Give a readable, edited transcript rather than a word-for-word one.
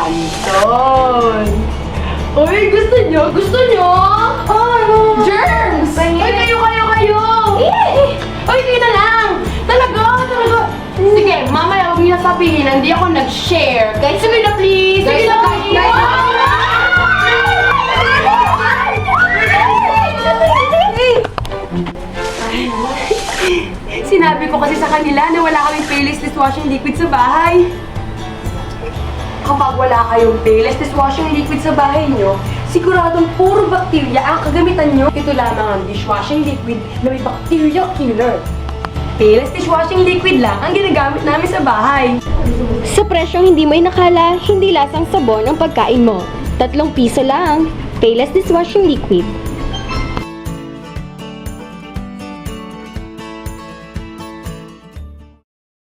Anton! Uy, gusto nyo? Gusto nyo? Oh, germs! Uy, kayo! Uy, kayo na lang! Talaga! Sige, mamaya huwag niyo na sabihin na hindi ako nag-share. Guys, sige na please! Sige na please! Sinabi ko kasi sa kanila na wala kaming Payless dishwashing liquid sa bahay. Kapag wala kayong Payless dishwashing liquid sa bahay nyo, siguradong puro bakterya ang kagamitan nyo. Ito lamang ang dishwashing liquid na may bacteria killer. Payless dishwashing liquid lang ang ginagamit namin sa bahay. Sa presyong hindi mo inakala, hindi lasang sabon ang pagkain mo. 3 piso lang. Payless Dishwashing Liquid.